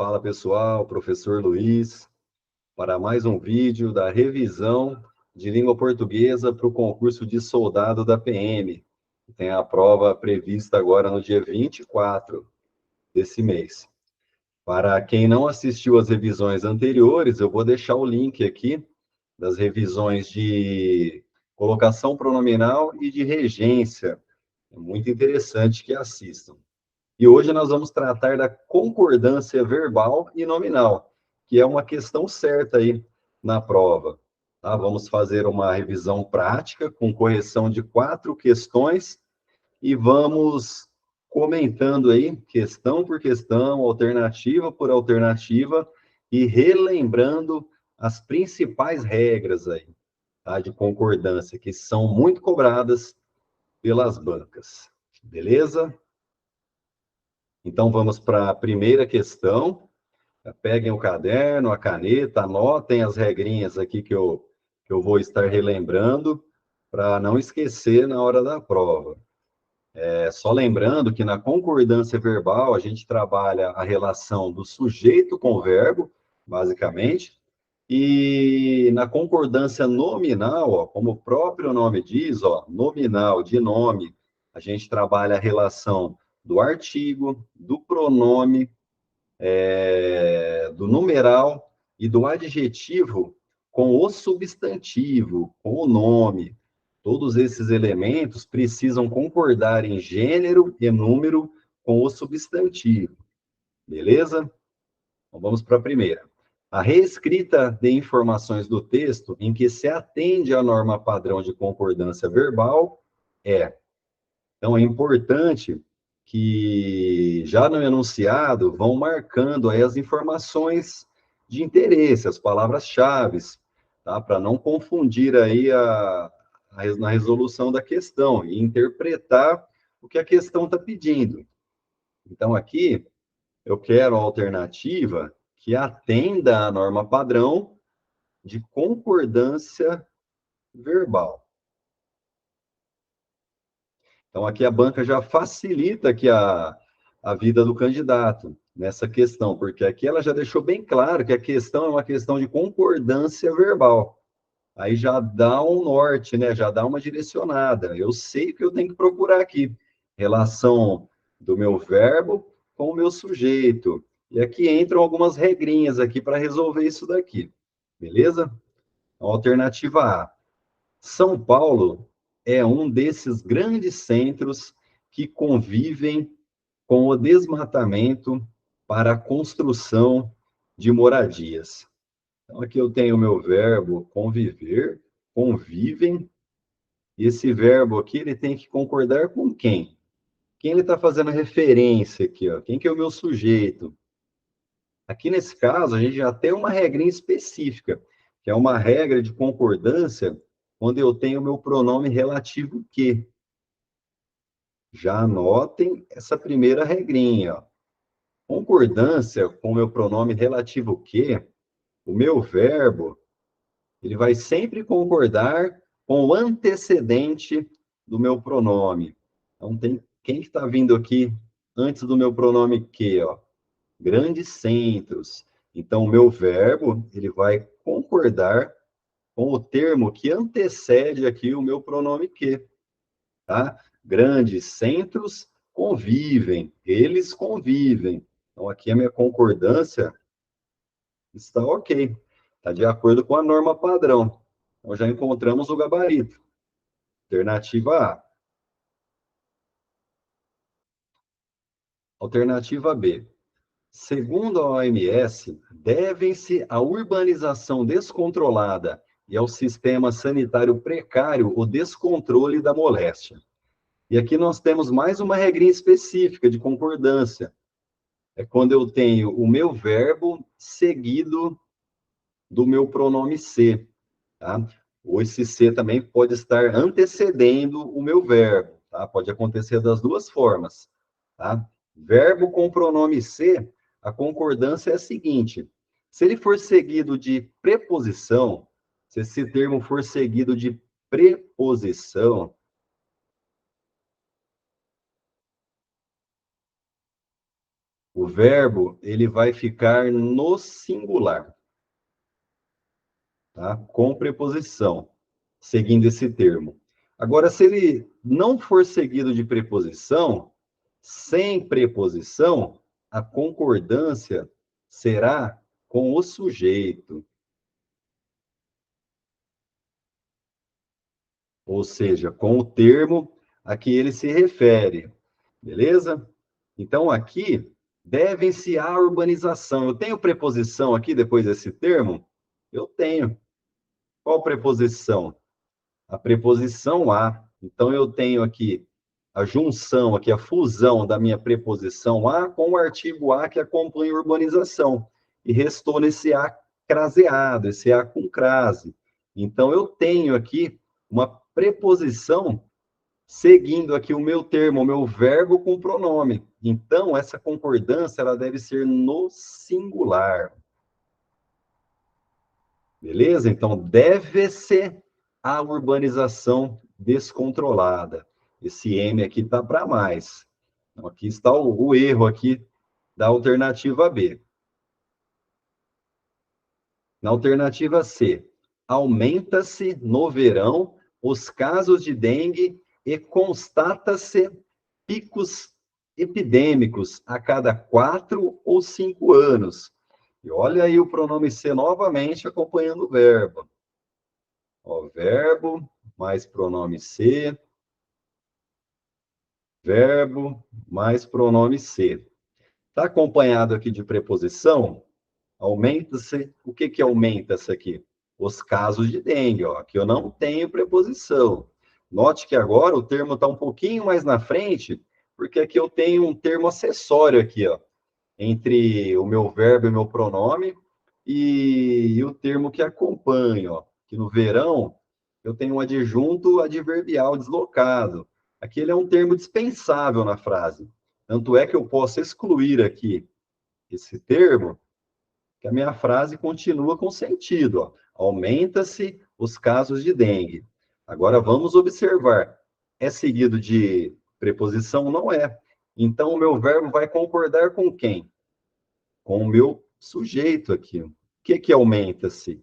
Fala pessoal, professor Luiz, para mais um vídeo da revisão de língua portuguesa para o concurso de soldado da PM. Tem a prova prevista agora no dia 24 desse mês. Para quem não assistiu às revisões anteriores, eu vou deixar o link aqui das revisões de colocação pronominal e de regência. É muito interessante que assistam. E hoje nós vamos tratar da concordância verbal e nominal, que é uma questão certa aí na prova. Tá? Vamos fazer uma revisão prática com correção de 4 questões e vamos comentando aí, questão por questão, alternativa por alternativa, e relembrando as principais regras aí, tá? De concordância, que são muito cobradas pelas bancas. Beleza? Então, vamos para a primeira questão. Peguem o caderno, a caneta, anotem as regrinhas aqui que eu vou estar relembrando, para não esquecer na hora da prova. Só lembrando que na concordância verbal, a gente trabalha a relação do sujeito com o verbo, basicamente, e na concordância nominal, ó, como o próprio nome diz, ó, nominal, de nome, a gente trabalha a relação do artigo, do pronome, do numeral e do adjetivo com o substantivo, com o nome. Todos esses elementos precisam concordar em gênero e número com o substantivo. Beleza? Então, vamos para a primeira. A reescrita de informações do texto em que se atende à norma padrão de concordância verbal é. Então, é importante que, já no enunciado, vão marcando aí as informações de interesse, as palavras-chave, tá? Para não confundir aí na resolução da questão e interpretar o que a questão está pedindo. Então, aqui, eu quero a alternativa que atenda à norma padrão de concordância verbal. Então, aqui a banca já facilita aqui a vida do candidato nessa questão, porque aqui ela já deixou bem claro que a questão é uma questão de concordância verbal. Aí já dá um norte, né? Já dá uma direcionada. Eu sei que eu tenho que procurar aqui. Relação do meu verbo com o meu sujeito. E aqui entram algumas regrinhas aqui para resolver isso daqui. Beleza? Alternativa A. São Paulo é um desses grandes centros que convivem com o desmatamento para a construção de moradias. Então, aqui eu tenho o meu verbo conviver, convivem, e esse verbo aqui, ele tem que concordar com quem? Quem ele está fazendo referência aqui, ó? Quem que é o meu sujeito? Aqui, nesse caso, a gente já tem uma regrinha específica, que é uma regra de concordância, quando eu tenho o meu pronome relativo que. Já anotem essa primeira regrinha, ó. Concordância com o meu pronome relativo que, o meu verbo, ele vai sempre concordar com o antecedente do meu pronome. Então, quem está vindo aqui antes do meu pronome que, ó? Grandes centros. Então, o meu verbo, ele vai concordar com o termo que antecede aqui o meu pronome que, tá? Grandes centros convivem, eles convivem. Então, aqui a minha concordância está ok, está de acordo com a norma padrão. Então, já encontramos o gabarito. Alternativa A. Alternativa B. Segundo a OMS, devem-se à urbanização descontrolada e ao sistema sanitário precário o descontrole da moléstia. E aqui nós temos mais uma regrinha específica de concordância. É quando eu tenho o meu verbo seguido do meu pronome ser, tá? Ou esse ser também pode estar antecedendo o meu verbo, tá? Pode acontecer das duas formas, tá? Verbo com pronome ser, a concordância é a seguinte: se ele for seguido de preposição, se esse termo for seguido de preposição, o verbo ele vai ficar no singular, tá? Com preposição, seguindo esse termo. Agora, se ele não for seguido de preposição, sem preposição, a concordância será com o sujeito, ou seja, com o termo a que ele se refere, beleza? Então, aqui, devem-se à urbanização. Eu tenho preposição aqui depois desse termo? Eu tenho. Qual preposição? A preposição a. Então, eu tenho aqui a junção, aqui a fusão da minha preposição a com o artigo a que acompanha a urbanização. E restou nesse a craseado, esse a com crase. Então, eu tenho aqui uma preposição seguindo aqui o meu termo, o meu verbo com pronome. Então, essa concordância ela deve ser no singular. Beleza? Então, deve-se a urbanização descontrolada. Esse M aqui está para mais. Então, aqui está o erro aqui da alternativa B. Na alternativa C, aumenta-se no verão os casos de dengue e constata-se picos epidêmicos a cada 4 ou 5 anos. E olha aí o pronome ser novamente acompanhando o verbo. Ó, verbo mais pronome ser, verbo mais pronome ser. Está acompanhado aqui de preposição? Aumenta-se. O que que aumenta-se aqui? Os casos de dengue, ó. Aqui eu não tenho preposição. Note que agora o termo está um pouquinho mais na frente, porque aqui eu tenho um termo acessório aqui, ó, entre o meu verbo e o meu pronome e o termo que acompanha, ó. Que no verão eu tenho um adjunto adverbial deslocado. Aqui ele é um termo dispensável na frase. Tanto é que eu posso excluir aqui esse termo, que a minha frase continua com sentido, ó. Aumenta-se os casos de dengue. Agora vamos observar. É seguido de preposição? Não é. Então o meu verbo vai concordar com quem? Com o meu sujeito aqui. O que que aumenta-se?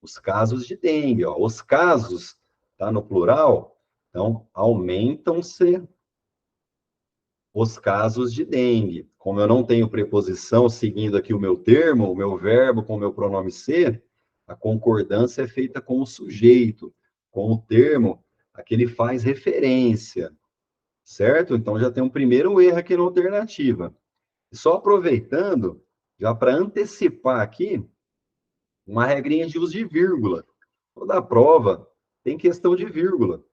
Os casos de dengue, ó. Os casos, tá no plural, então aumentam-se os casos de dengue. Como eu não tenho preposição seguindo aqui o meu termo, o meu verbo com o meu pronome ser, a concordância é feita com o sujeito, com o termo a que ele faz referência, certo? Então já tem um primeiro erro aqui na alternativa. Só aproveitando, já para antecipar aqui, uma regrinha de uso de vírgula. Toda prova tem questão de vírgula.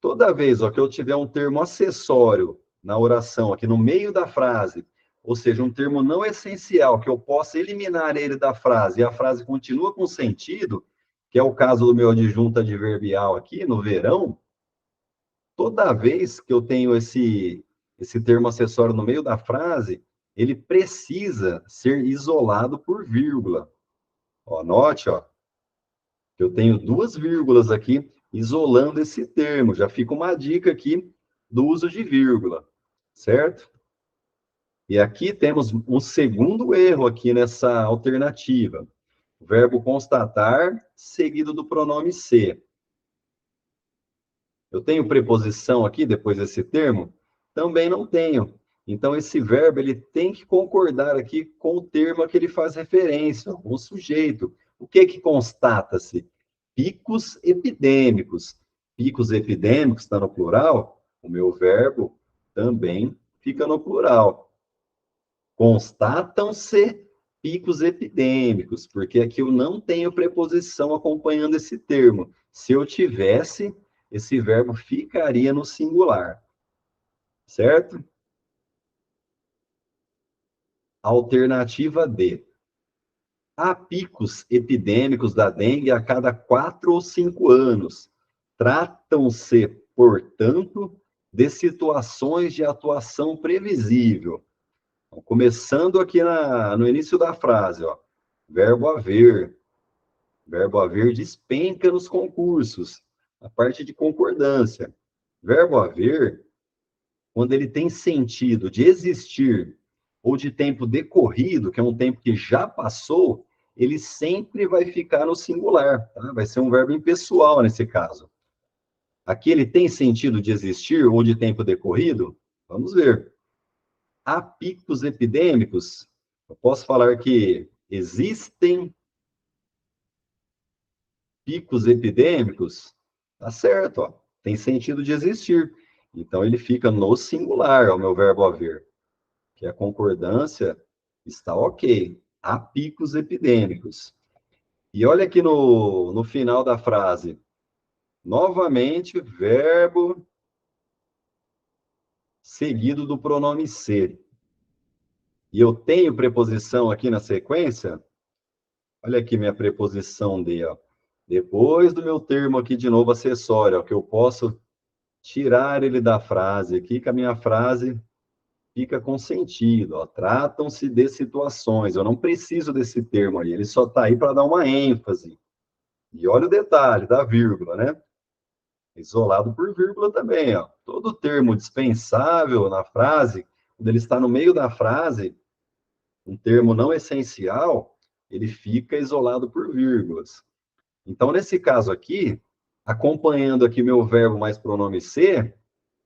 Toda vez ó, que eu tiver um termo acessório na oração, aqui no meio da frase, ou seja, um termo não essencial, que eu possa eliminar ele da frase e a frase continua com sentido, que é o caso do meu adjunto adverbial aqui, no verão, toda vez que eu tenho esse termo acessório no meio da frase, ele precisa ser isolado por vírgula. Ó, note, ó, eu tenho duas vírgulas aqui isolando esse termo. Já fica uma dica aqui do uso de vírgula, certo? E aqui temos um segundo erro aqui nessa alternativa. O verbo constatar seguido do pronome ser. Eu tenho preposição aqui depois desse termo? Também não tenho. Então, esse verbo ele tem que concordar aqui com o termo a que ele faz referência, o sujeito. O que que constata-se? Picos epidêmicos. Picos epidêmicos está no plural, o meu verbo também fica no plural. Constatam-se picos epidêmicos, porque aqui eu não tenho preposição acompanhando esse termo. Se eu tivesse, esse verbo ficaria no singular, certo? Alternativa D. Há picos epidêmicos da dengue a cada 4 ou 5 anos. Tratam-se, portanto, de situações de atuação previsível. Então, começando aqui no início da frase, ó, verbo haver. Verbo haver despenca nos concursos, a parte de concordância. Verbo haver, quando ele tem sentido de existir ou de tempo decorrido, que é um tempo que já passou, ele sempre vai ficar no singular, tá? Vai ser um verbo impessoal nesse caso. Aqui ele tem sentido de existir ou de tempo decorrido? Vamos ver. Há picos epidêmicos? Eu posso falar que existem picos epidêmicos? Tá certo, ó. Tem sentido de existir. Então ele fica no singular, é o meu verbo haver. Que a concordância está ok. Há picos epidêmicos. E olha aqui no final da frase. Novamente, verbo seguido do pronome ser. E eu tenho preposição aqui na sequência. Olha aqui minha preposição de, ó. Depois do meu termo aqui de novo acessório, ó, que eu posso tirar ele da frase aqui, que a minha frase fica com sentido, ó. Tratam-se de situações. Eu não preciso desse termo aí, ele só está aí para dar uma ênfase. E olha o detalhe da vírgula, né? Isolado por vírgula também, ó. Todo termo dispensável na frase, quando ele está no meio da frase, um termo não essencial, ele fica isolado por vírgulas. Então, nesse caso aqui, acompanhando aqui meu verbo mais pronome ser,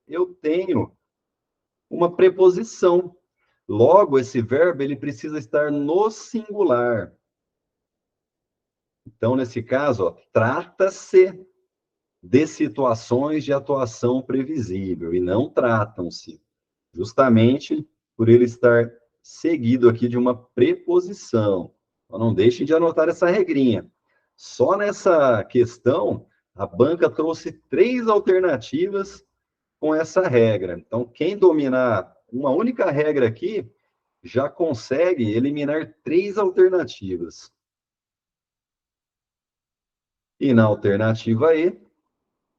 eu tenho uma preposição. Logo, esse verbo ele precisa estar no singular. Então, nesse caso, trata-se de situações de atuação previsível e não tratam-se, justamente por ele estar seguido aqui de uma preposição. Então, não deixem de anotar essa regrinha. Só nessa questão, a banca trouxe 3 alternativas com essa regra. Então, quem dominar uma única regra aqui, já consegue eliminar 3 alternativas. E na alternativa E,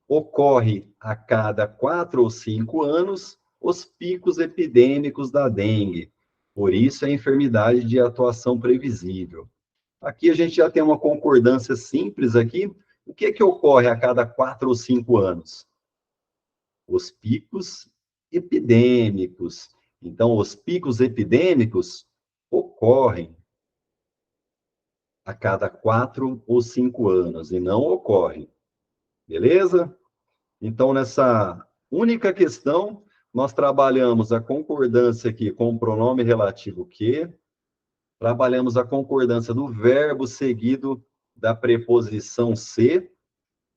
ocorre a cada 4 ou 5 anos os picos epidêmicos da dengue. Por isso, é enfermidade de atuação previsível. Aqui a gente já tem uma concordância simples aqui. O que é que ocorre a cada 4 ou 5 anos? Os picos epidêmicos. Então, os picos epidêmicos ocorrem a cada 4 ou 5 anos e não ocorrem. Beleza? Então, nessa única questão, nós trabalhamos a concordância aqui com o pronome relativo que, trabalhamos a concordância do verbo seguido da preposição ser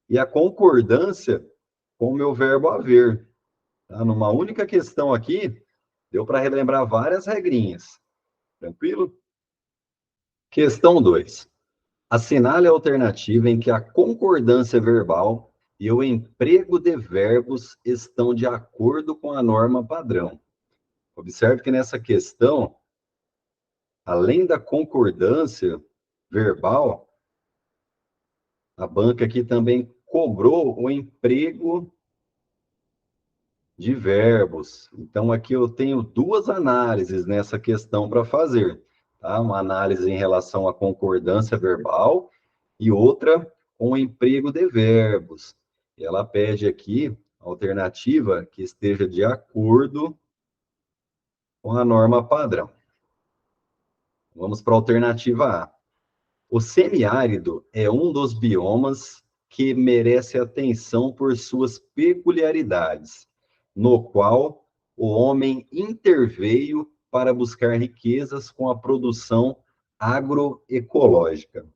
e a concordância com o meu verbo haver. Tá? Numa única questão aqui, deu para relembrar várias regrinhas. Tranquilo? Questão 2. Assinale a alternativa em que a concordância verbal e o emprego de verbos estão de acordo com a norma padrão. Observe que nessa questão, além da concordância verbal, a banca aqui também cobrou o emprego de verbos. Então, aqui eu tenho 2 análises nessa questão para fazer. Tá? Uma análise em relação à concordância verbal e outra com o emprego de verbos. E ela pede aqui alternativa que esteja de acordo com a norma padrão. Vamos para a alternativa A. O semiárido é um dos biomas que merece atenção por suas peculiaridades, no qual o homem interveio para buscar riquezas com a produção agroecológica.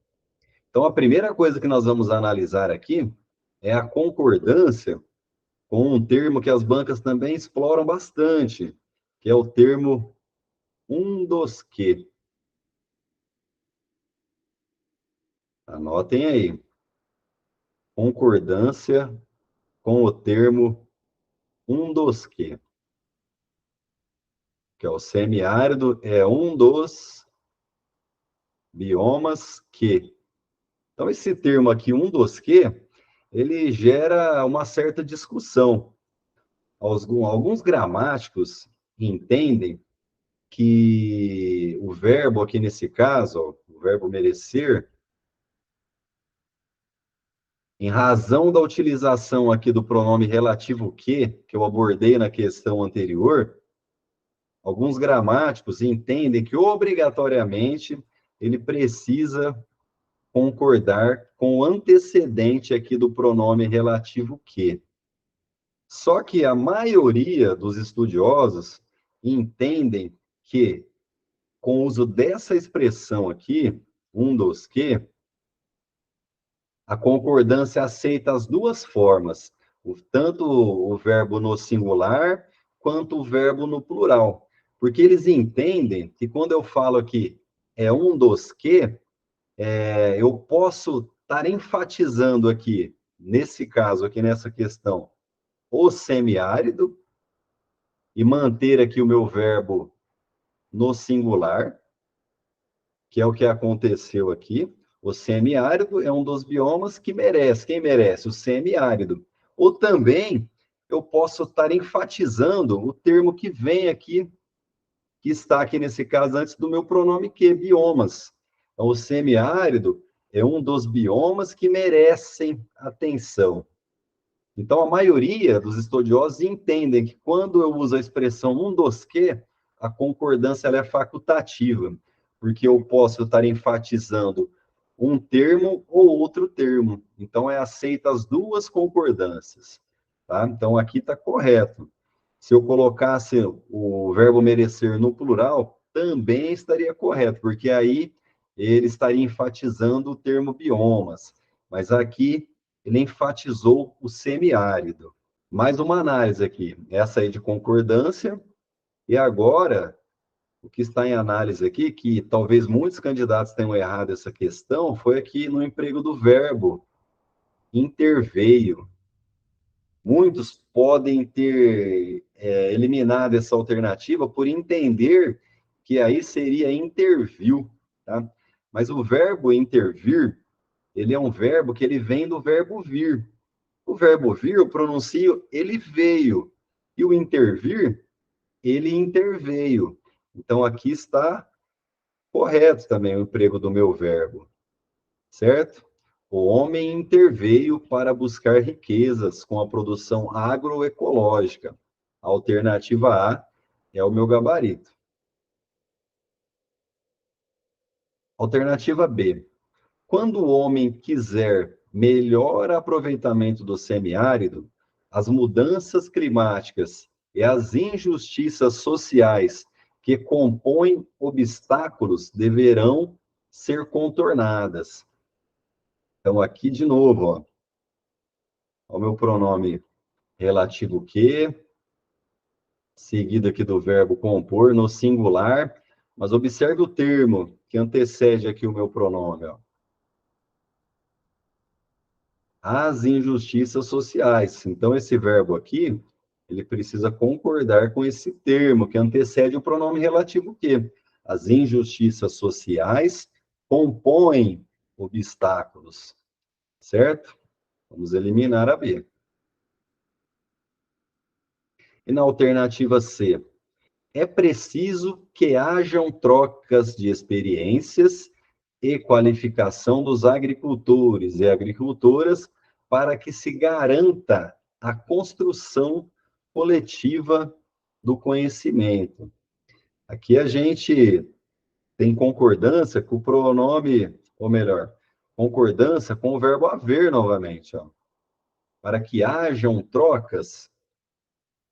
Então, a primeira coisa que nós vamos analisar aqui é a concordância com um termo que as bancas também exploram bastante, que é o termo um dos que. Anotem aí. Concordância com o termo um dos que é o semiárido, é um dos biomas que. Então, esse termo aqui, um dos que, ele gera uma certa discussão. Alguns gramáticos entendem que o verbo aqui nesse caso, ó, o verbo merecer, em razão da utilização aqui do pronome relativo que eu abordei na questão anterior, alguns gramáticos entendem que obrigatoriamente ele precisa concordar com o antecedente aqui do pronome relativo que. Só que a maioria dos estudiosos entendem que, com o uso dessa expressão aqui, um dos que, a concordância aceita as duas formas, tanto o verbo no singular quanto o verbo no plural. Porque eles entendem que quando eu falo aqui é um dos que, eu posso estar enfatizando aqui, nesse caso, aqui nessa questão, o semiárido, e manter aqui o meu verbo no singular, que é o que aconteceu aqui. O semiárido é um dos biomas que merece. Quem merece? O semiárido. Ou também eu posso estar enfatizando o termo que vem aqui, que está aqui nesse caso antes do meu pronome que, biomas. Então, o semiárido é um dos biomas que merecem atenção. Então, a maioria dos estudiosos entendem que quando eu uso a expressão um dos que, a concordância ela é facultativa, porque eu posso estar enfatizando um termo ou outro termo. Então, é aceita as duas concordâncias. Tá? Então, aqui está correto. Se eu colocasse o verbo merecer no plural, também estaria correto, porque aí ele estaria enfatizando o termo biomas. Mas aqui ele enfatizou o semiárido. Mais uma análise aqui, essa aí de concordância, e agora, o que está em análise aqui, que talvez muitos candidatos tenham errado essa questão, foi aqui no emprego do verbo interveio. Muitos podem ter eliminado essa alternativa por entender que aí seria interviu, tá? Mas o verbo intervir, ele é um verbo que ele vem do verbo vir. O verbo vir, eu pronuncio, ele veio. E o intervir, ele interveio. Então, aqui está correto também o emprego do meu verbo, certo? O homem interveio para buscar riquezas com a produção agroecológica. A alternativa A é o meu gabarito. Alternativa B. Quando o homem quiser melhor aproveitamento do semiárido, as mudanças climáticas e as injustiças sociais que compõem obstáculos deverão ser contornadas. Então, aqui de novo, ó, o meu pronome relativo que, seguido aqui do verbo compor no singular, mas observe o termo que antecede aqui o meu pronome, ó. As injustiças sociais. Então, esse verbo aqui, ele precisa concordar com esse termo que antecede o pronome relativo que. As injustiças sociais compõem obstáculos, certo? Vamos eliminar a B. E na alternativa C, é preciso que hajam trocas de experiências e qualificação dos agricultores e agricultoras para que se garanta a construção coletiva do conhecimento. Aqui a gente tem concordância com o pronome, ou melhor, concordância com o verbo haver novamente, ó. Para que hajam trocas.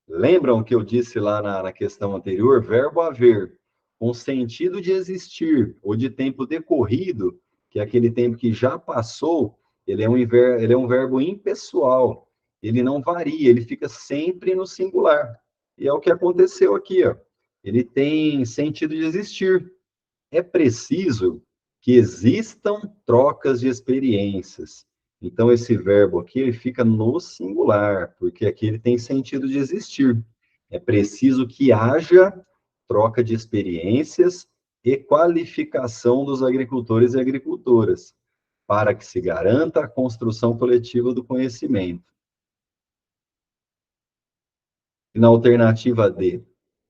Lembram que eu disse lá na questão anterior? Verbo haver, com sentido de existir, ou de tempo decorrido, que é aquele tempo que já passou, ele é um verbo impessoal. Ele não varia, ele fica sempre no singular. E é o que aconteceu aqui, ó. Ele tem sentido de existir. É preciso que existam trocas de experiências. Então, esse verbo aqui, ele fica no singular, porque aqui ele tem sentido de existir. É preciso que haja troca de experiências e qualificação dos agricultores e agricultoras, para que se garanta a construção coletiva do conhecimento. E na alternativa D,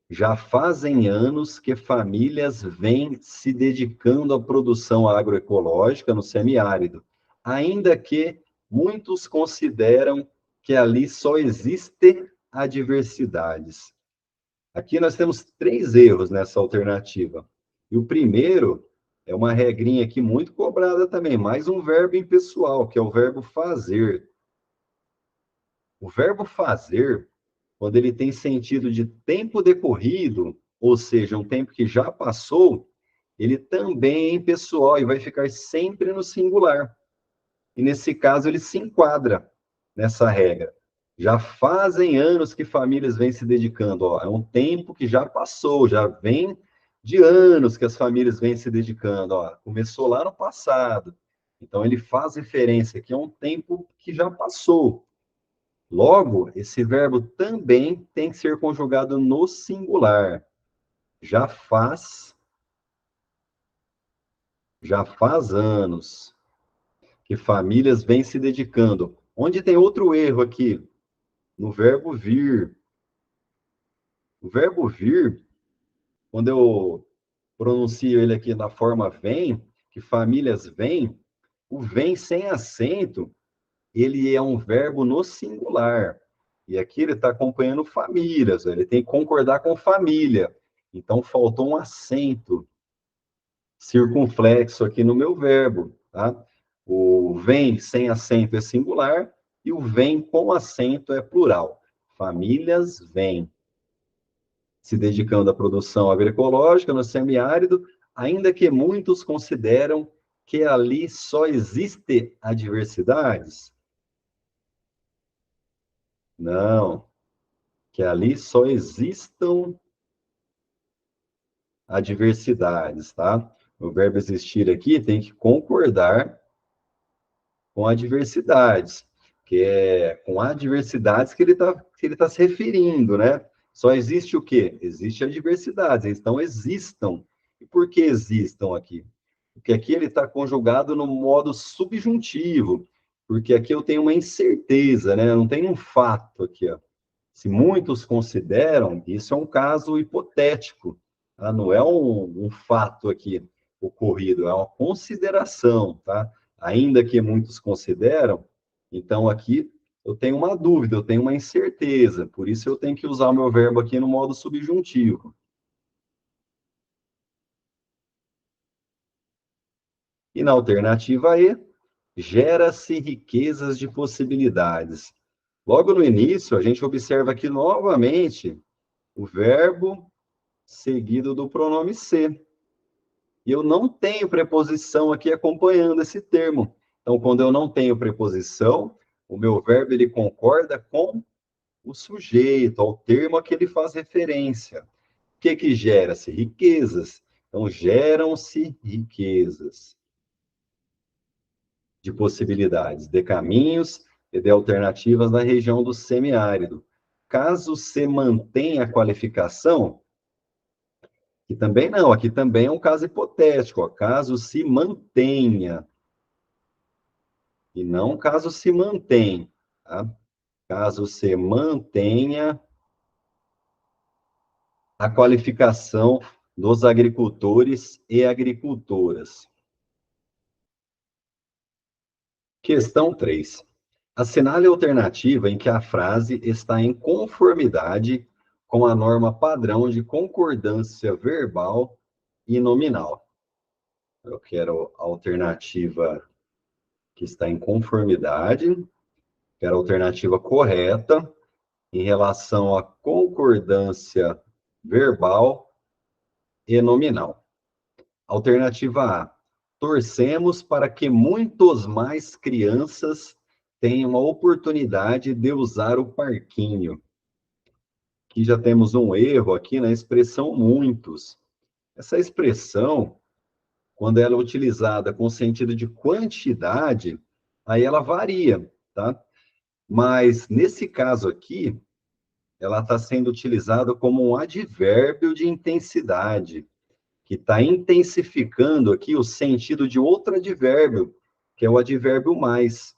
já fazem anos que famílias vêm se dedicando à produção agroecológica no semiárido, ainda que muitos consideram que ali só existe adversidades. Aqui nós temos 3 erros nessa alternativa. E o primeiro é uma regrinha aqui muito cobrada também, mais um verbo impessoal, que é o verbo fazer. O verbo fazer, quando ele tem sentido de tempo decorrido, ou seja, um tempo que já passou, ele também é impessoal e vai ficar sempre no singular. E nesse caso ele se enquadra nessa regra. Já fazem anos que famílias vêm se dedicando, ó, é um tempo que já passou, já vem de anos que as famílias vêm se dedicando, ó, começou lá no passado. Então ele faz referência aqui a um tempo que já passou. Logo, esse verbo também tem que ser conjugado no singular. Já já faz anos que famílias vêm se dedicando. Onde tem outro erro aqui? No verbo vir. O verbo vir, quando eu pronuncio ele aqui na forma vem, que famílias vêm, o vem sem acento, ele é um verbo no singular. E aqui ele está acompanhando famílias, ele tem que concordar com família. Então, faltou um acento circunflexo aqui no meu verbo, tá? O vem sem acento é singular e o vem com acento é plural. Famílias vêm se dedicando à produção agroecológica no semiárido, ainda que muitos consideram que ali só existe adversidades. Não, que ali só existam adversidades, tá? O verbo existir aqui tem que concordar com adversidades, que é com adversidades que ele tá se referindo, né? Só existe o quê? Existe adversidades, então existam. E por que existam aqui? Porque aqui ele está conjugado no modo subjuntivo, porque aqui eu tenho uma incerteza, né? Eu não tenho um fato aqui, ó. Se muitos consideram, isso é um caso hipotético, tá? Não é um fato aqui ocorrido, é uma consideração, tá? Ainda que muitos consideram, então aqui eu tenho uma dúvida, eu tenho uma incerteza, por isso eu tenho que usar o meu verbo aqui no modo subjuntivo. E na alternativa E, gera-se riquezas de possibilidades. Logo no início, a gente observa aqui novamente o verbo seguido do pronome ser. E eu não tenho preposição aqui acompanhando esse termo. Então, quando eu não tenho preposição, o meu verbo ele concorda com o sujeito, ao termo a que ele faz referência. O que gera-se? Riquezas. Então, geram-se riquezas de possibilidades, de caminhos e de alternativas na região do semiárido. Caso se mantenha a qualificação, que também não, aqui também é um caso hipotético, ó, caso se mantenha, e não caso se mantém, tá? Caso se mantenha a qualificação dos agricultores e agricultoras. Questão 3. Assinale a alternativa em que a frase está em conformidade com a norma padrão de concordância verbal e nominal. Eu quero a alternativa que está em conformidade, quero a alternativa correta em relação à concordância verbal e nominal. Alternativa A. Torcemos para que muitos mais crianças tenham a oportunidade de usar o parquinho. Aqui já temos um erro aqui na expressão muitos. Essa expressão, quando ela é utilizada com sentido de quantidade, aí ela varia, tá? Mas nesse caso aqui, ela está sendo utilizada como um advérbio de intensidade, que está intensificando aqui o sentido de outro advérbio, que é o advérbio mais.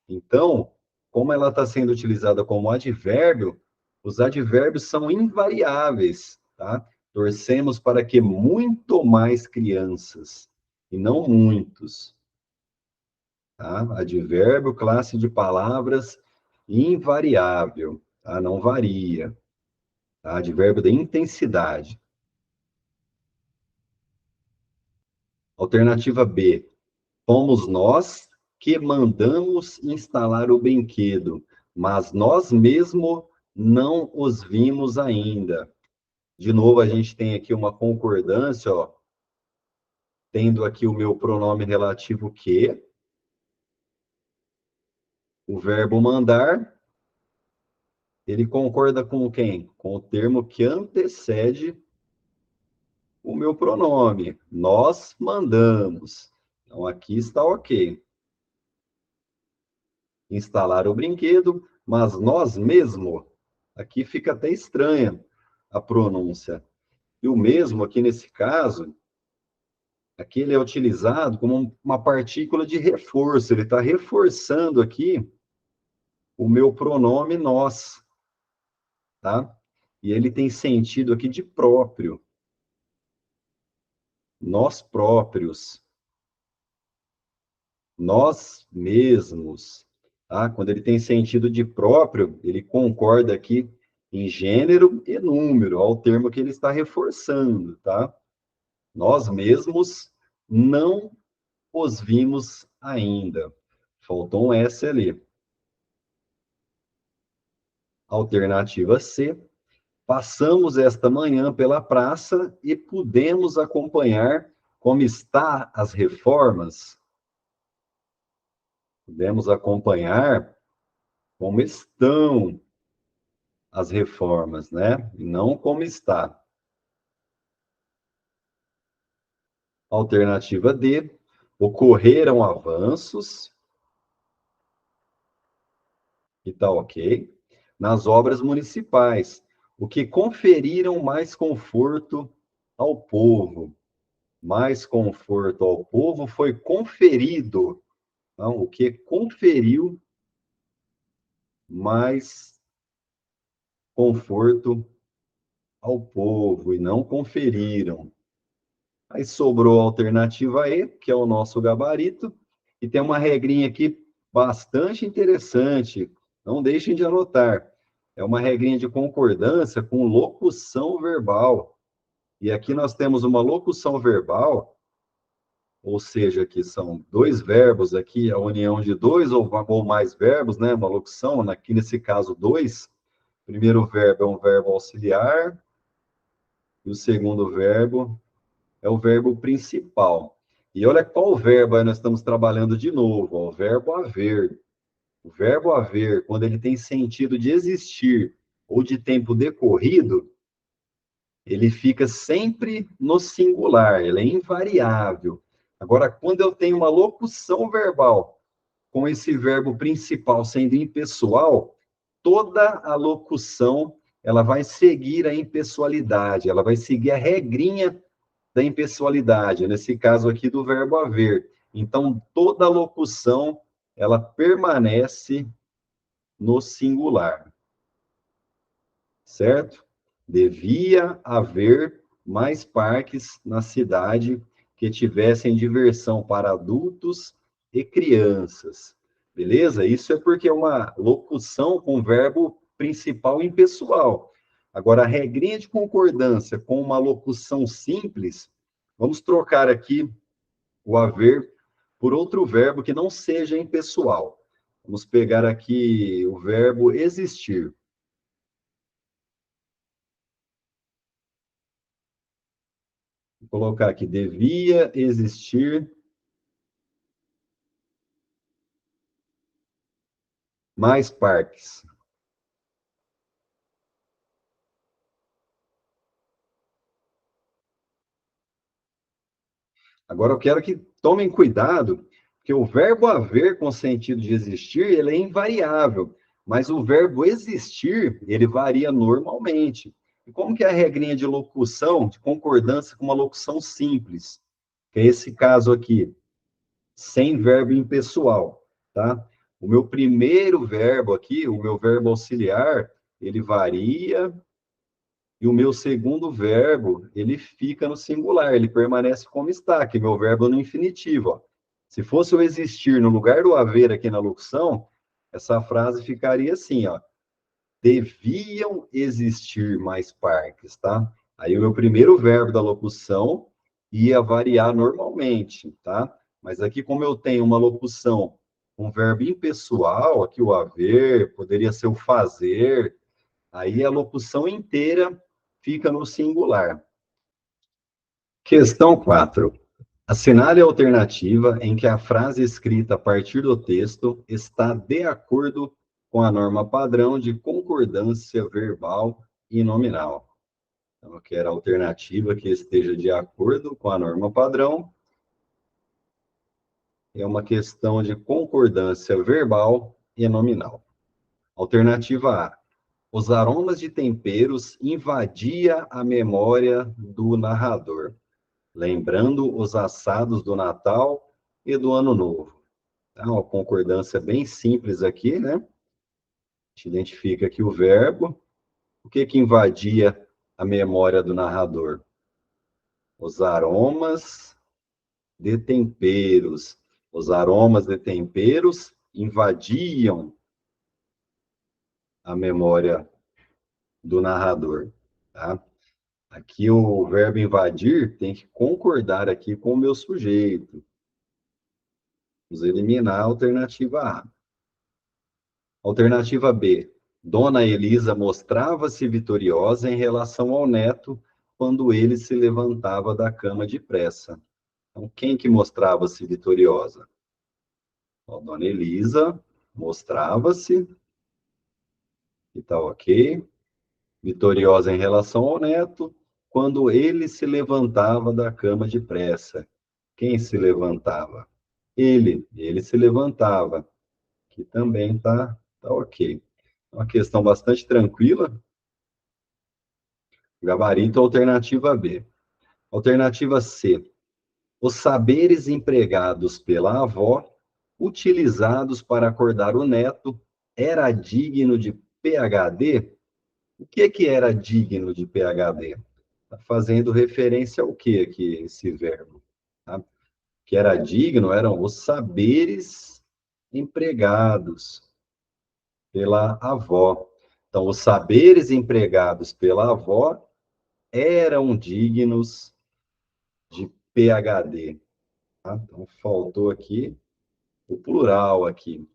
Então, como ela está sendo utilizada como advérbio, os advérbios são invariáveis, tá? Torcemos para que muito mais crianças, e não muitos, tá? Advérbio, classe de palavras invariável, tá? Não varia. tá? Advérbio da intensidade. Alternativa B. Fomos nós que mandamos instalar o brinquedo, mas nós mesmo não os vimos ainda. De novo, a gente tem aqui uma concordância, ó, tendo aqui o meu pronome relativo que, o verbo mandar, ele concorda com quem? Com o termo que antecede o meu pronome. Nós mandamos. Então, aqui está ok. Instalar o brinquedo, mas nós mesmo. Aqui fica até estranha a pronúncia. E o mesmo, aqui nesse caso, aqui ele é utilizado como uma partícula de reforço. Ele está reforçando aqui o meu pronome nós, tá? E ele tem sentido aqui de próprio. Nós próprios. Nós mesmos, tá? Quando ele tem sentido de próprio, ele concorda aqui em gênero e número, ao termo que ele está reforçando, tá? Nós mesmos não os vimos ainda. Faltou um S ali. Alternativa C. Passamos esta manhã pela praça e pudemos acompanhar como está as reformas. Pudemos acompanhar como estão as reformas, né? E não como está. Alternativa D. Ocorreram avanços, e tá ok, nas obras municipais, o que conferiram mais conforto ao povo. Mais conforto ao povo foi conferido. Então, o que conferiu mais conforto ao povo e não conferiram. Aí sobrou a alternativa E, que é o nosso gabarito, e tem uma regrinha aqui bastante interessante. Não deixem de anotar. É uma regrinha de concordância com locução verbal. E aqui nós temos uma locução verbal, ou seja, que são dois verbos aqui, a união de dois ou mais verbos, né? Uma locução, aqui nesse caso, dois. O primeiro verbo é um verbo auxiliar, e o segundo verbo é o verbo principal. E olha qual verbo aí nós estamos trabalhando de novo, ó, o verbo haver. O verbo haver, quando ele tem sentido de existir ou de tempo decorrido, ele fica sempre no singular, ele é invariável. Agora, quando eu tenho uma locução verbal com esse verbo principal sendo impessoal, toda a locução ela vai seguir a impessoalidade, ela vai seguir a regrinha da impessoalidade, nesse caso aqui do verbo haver. Então, toda locução ela permanece no singular, certo? Devia haver mais parques na cidade que tivessem diversão para adultos e crianças. Beleza? Isso é porque é uma locução com verbo principal impessoal. Agora, a regrinha de concordância com uma locução simples, vamos trocar aqui o haver por outro verbo que não seja impessoal. Vamos pegar aqui o verbo existir. Vou colocar aqui, devia existir mais parques. Agora eu quero que tomem cuidado, porque o verbo haver com sentido de existir, ele é invariável, mas o verbo existir, ele varia normalmente. E como que é a regrinha de locução, de concordância com uma locução simples? Que é esse caso aqui, sem verbo impessoal, tá? O meu primeiro verbo aqui, o meu verbo auxiliar, ele varia, e o meu segundo verbo, ele fica no singular, ele permanece como está, que meu verbo é no infinitivo, ó. Se fosse o existir no lugar do haver aqui na locução, essa frase ficaria assim, ó. deviam existir mais parques, tá? Aí o meu primeiro verbo da locução ia variar normalmente, tá? Mas aqui, como eu tenho uma locução com verbo impessoal, aqui o haver, poderia ser o fazer, aí a locução inteira fica no singular. Questão 4. Assinale a alternativa em que a frase escrita a partir do texto está de acordo com a norma padrão de concordância verbal e nominal. Então, eu quero a alternativa que esteja de acordo com a norma padrão. É uma questão de concordância verbal e nominal. Alternativa A. Os aromas de temperos invadia a memória do narrador, lembrando os assados do Natal e do Ano Novo. É uma concordância bem simples aqui, né? A gente identifica aqui o verbo. O que que invadia a memória do narrador? Os aromas de temperos. Os aromas de temperos invadiam a memória do narrador, tá? Aqui o verbo invadir tem que concordar aqui com o meu sujeito. Vamos eliminar a alternativa A. Alternativa B. Dona Elisa mostrava-se vitoriosa em relação ao neto quando ele se levantava da cama depressa. Então, quem que mostrava-se vitoriosa? Ó, Dona Elisa mostrava-se, e tá ok, vitoriosa em relação ao neto quando ele se levantava da cama depressa. Quem se levantava? Ele se levantava, que também tá ok. Uma questão bastante tranquila. Gabarito, alternativa B. Alternativa C. Os saberes empregados pela avó, utilizados para acordar o neto, era digno de PhD? O que que era digno de PhD? Está fazendo referência ao que aqui, esse verbo? Tá? Que era digno eram os saberes empregados pela avó. Então, os saberes empregados pela avó eram dignos de PhD. Tá? Então, faltou aqui o plural aqui,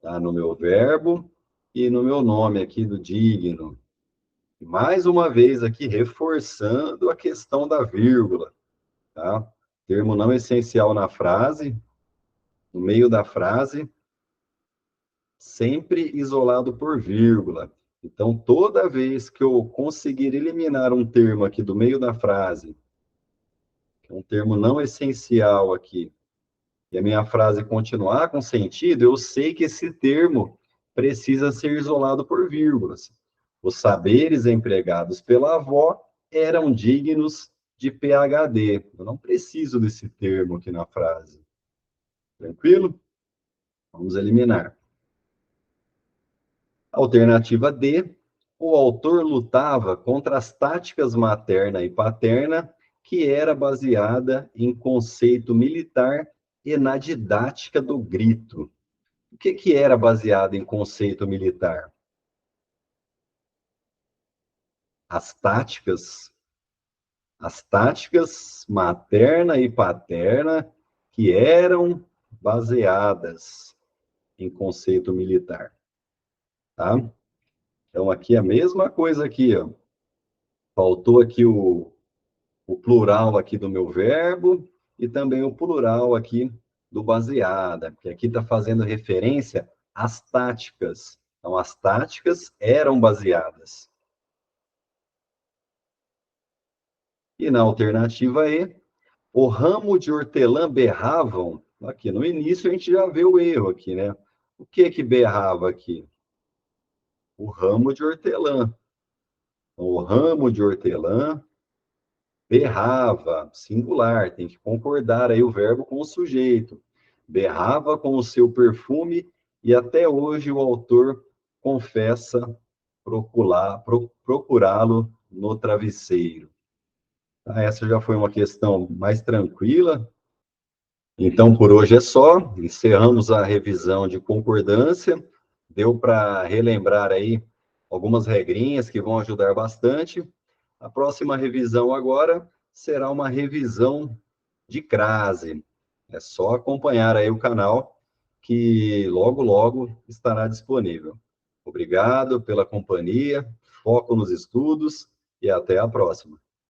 tá? No meu verbo e no meu nome aqui do digno. Mais uma vez aqui, reforçando a questão da vírgula, tá? Termo não essencial na frase, no meio da frase, sempre isolado por vírgula. Então, toda vez que eu conseguir eliminar um termo aqui do meio da frase, que é um termo não essencial aqui, e a minha frase continuar com sentido, eu sei que esse termo precisa ser isolado por vírgulas. Os saberes empregados pela avó eram dignos de PhD. Eu não preciso desse termo aqui na frase. Tranquilo? Vamos eliminar. Alternativa D. O autor lutava contra as táticas materna e paterna, que era baseada em conceito militar e na didática do grito. O que que era baseado em conceito militar? As táticas materna e paterna que eram baseadas em conceito militar, tá? Então, aqui a mesma coisa aqui, ó. Faltou aqui o plural aqui do meu verbo e também o plural aqui do baseada, porque aqui está fazendo referência às táticas. Então, as táticas eram baseadas. E na alternativa E, o ramo de hortelã berravam. Aqui no início a gente já vê o erro aqui, né? O que que berrava aqui? O ramo de hortelã. O ramo de hortelã berrava, singular, tem que concordar aí o verbo com o sujeito. Berrava com o seu perfume e até hoje o autor confessa procurá-lo no travesseiro. Essa já foi uma questão mais tranquila. Então, por hoje é só. Encerramos a revisão de concordância. Deu para relembrar aí algumas regrinhas que vão ajudar bastante. A próxima revisão agora será uma revisão de crase. É só acompanhar aí o canal que logo, logo estará disponível. Obrigado pela companhia, foco nos estudos e até a próxima.